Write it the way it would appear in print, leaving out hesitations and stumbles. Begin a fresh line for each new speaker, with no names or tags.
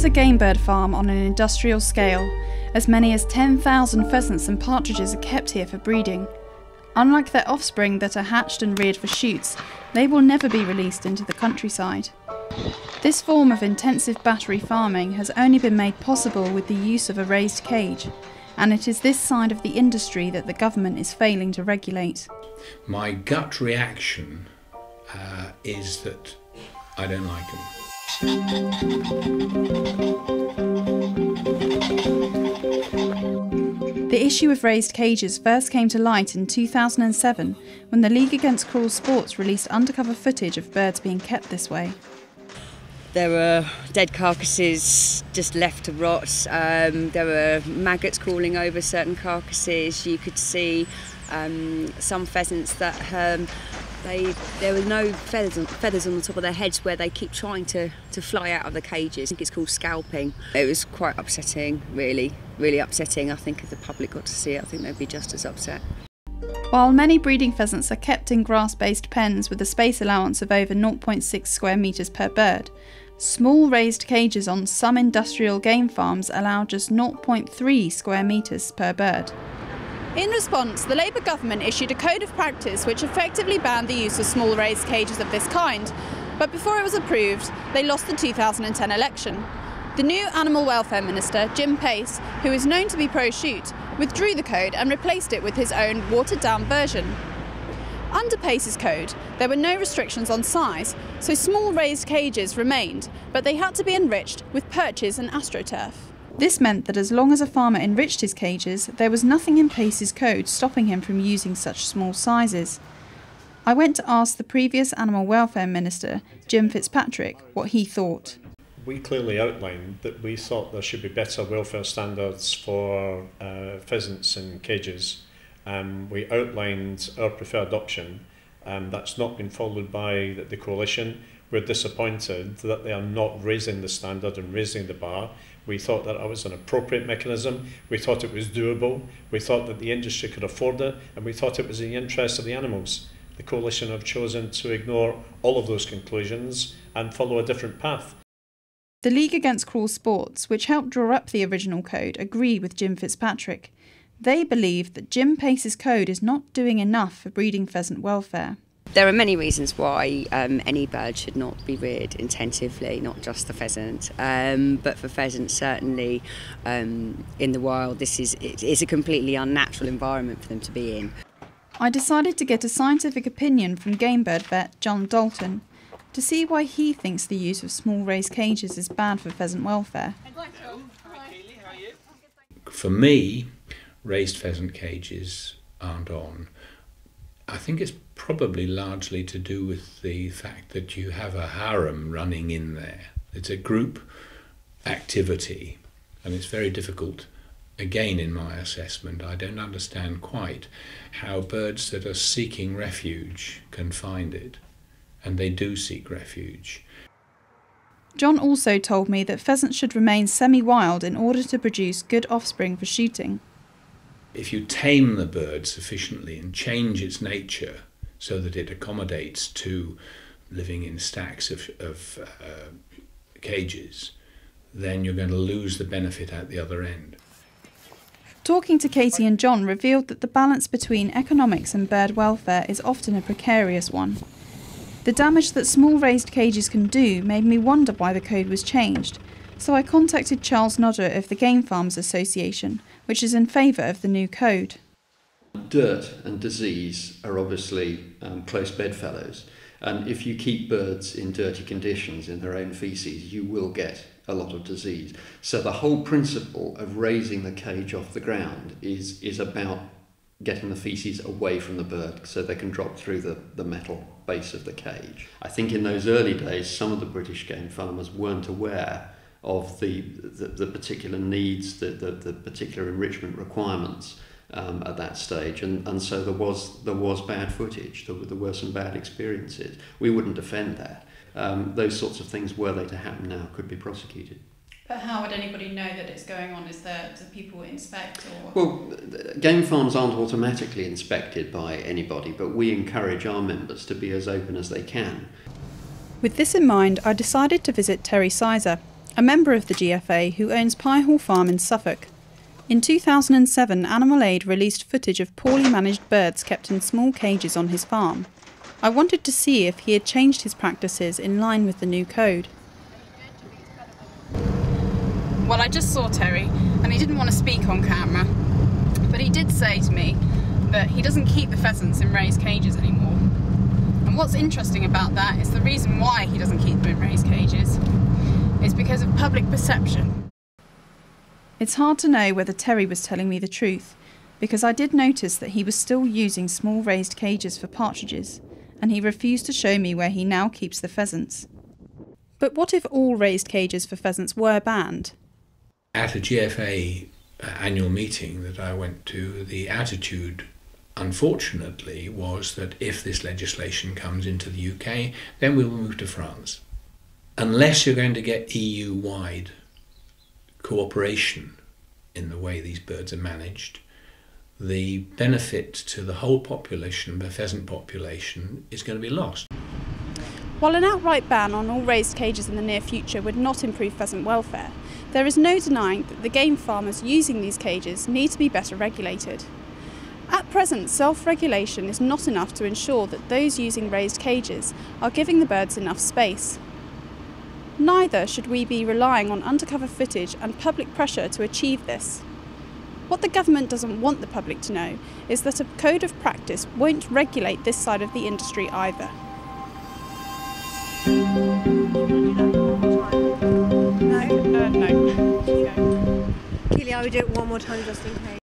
a game bird farm on an industrial scale. As many as 10,000 pheasants and partridges are kept here for breeding. Unlike their offspring that are hatched and reared for shoots, they will never be released into the countryside. This form of intensive battery farming has only been made possible with the use of a raised cage, and it is this side of the industry that the government is failing to regulate.
My gut reaction is that I don't like them.
The issue of raised cages first came to light in 2007 when the League Against Cruel Sports released undercover footage of birds being kept this way.
There were dead carcasses just left to rot. There were maggots crawling over certain carcasses. You could see some pheasants that there were no feathers on the top of their heads where they keep trying to fly out of the cages. I think it's called scalping. It was quite upsetting, really upsetting. I think if the public got to see it, I think they'd be just as upset.
While many breeding pheasants are kept in grass-based pens with a space allowance of over 0.6 square metres per bird, small raised cages on some industrial game farms allow just 0.3 square metres per bird. In response, the Labour government issued a code of practice which effectively banned the use of small raised cages of this kind, but before it was approved, they lost the 2010 election. The new Animal Welfare Minister, Jim Pace, who is known to be pro-shoot, withdrew the code and replaced it with his own watered-down version. Under Pace's code, there were no restrictions on size, so small raised cages remained, but they had to be enriched with perches and astroturf. This meant that as long as a farmer enriched his cages, there was nothing in Pace's code stopping him from using such small sizes. I went to ask the previous Animal Welfare Minister, Jim Fitzpatrick, what he thought.
We clearly outlined that we thought there should be better welfare standards for pheasants in cages. We outlined our preferred option, and that's not been followed by the coalition. We're disappointed that they are not raising the standard and raising the bar. We thought that it was an appropriate mechanism. We thought it was doable. We thought that the industry could afford it, and we thought it was in the interest of the animals. The coalition have chosen to ignore all of those conclusions and follow a different path.
The League Against Cruel Sports, which helped draw up the original code, agree with Jim Fitzpatrick. They believe that Jim Pace's code is not doing enough for breeding pheasant welfare.
There are many reasons why any bird should not be reared intensively, not just the pheasant. But for pheasants, certainly in the wild, it is a completely unnatural environment for them to be in.
I decided to get a scientific opinion from game bird vet John Dalton to see why he thinks the use of small raised cages is bad for pheasant welfare.
For me, raised pheasant cages aren't on. I think it's probably largely to do with the fact that you have a harem running in there. It's a group activity, and it's very difficult. Again, in my assessment, I don't understand quite how birds that are seeking refuge can find it, and they do seek refuge.
John also told me that pheasants should remain semi-wild in order to produce good offspring for shooting.
If you tame the bird sufficiently and change its nature so that it accommodates to living in stacks of cages, then you're going to lose the benefit at the other end.
Talking to Katie and John revealed that the balance between economics and bird welfare is often a precarious one. The damage that small raised cages can do made me wonder why the code was changed, so I contacted Charles Nodder of the Game Farmers Association, which is in favour of the new code.
Dirt and disease are obviously close bedfellows, and if you keep birds in dirty conditions in their own faeces, you will get a lot of disease. So the whole principle of raising the cage off the ground is about getting the faeces away from the bird so they can drop through the metal base of the cage. I think in those early days, some of the British game farmers weren't aware of the particular needs, the particular enrichment requirements at that stage, and so there was bad footage. There were some bad experiences. We wouldn't defend that. Those sorts of things, were they to happen now, could be prosecuted.
But how would anybody know that it's going on? Do people inspect? Or?
Well, game farms aren't automatically inspected by anybody, but we encourage our members to be as open as they can.
With this in mind, I decided to visit Terry Sizer, a member of the GFA who owns Piehall Farm in Suffolk. In 2007, Animal Aid released footage of poorly managed birds kept in small cages on his farm. I wanted to see if he had changed his practices in line with the new code. Well, I just saw Terry, and he didn't want to speak on camera, but he did say to me that he doesn't keep the pheasants in raised cages anymore. And what's interesting about that is the reason why he doesn't keep them in raised cages is because of public perception. It's hard to know whether Terry was telling me the truth, because I did notice that he was still using small raised cages for partridges, and he refused to show me where he now keeps the pheasants. But what if all raised cages for pheasants were banned?
At a GFA annual meeting that I went to, the attitude, unfortunately, was that if this legislation comes into the UK, then we will move to France. Unless you're going to get EU-wide cooperation in the way these birds are managed, the benefit to the whole population, the pheasant population, is going to be lost.
While an outright ban on all raised cages in the near future would not improve pheasant welfare, there is no denying that the game farmers using these cages need to be better regulated. At present, self-regulation is not enough to ensure that those using raised cages are giving the birds enough space. Neither should we be relying on undercover footage and public pressure to achieve this. What the government doesn't want the public to know is that a code of practice won't regulate this side of the industry either.
No. Keely, I would do it one more time just in case.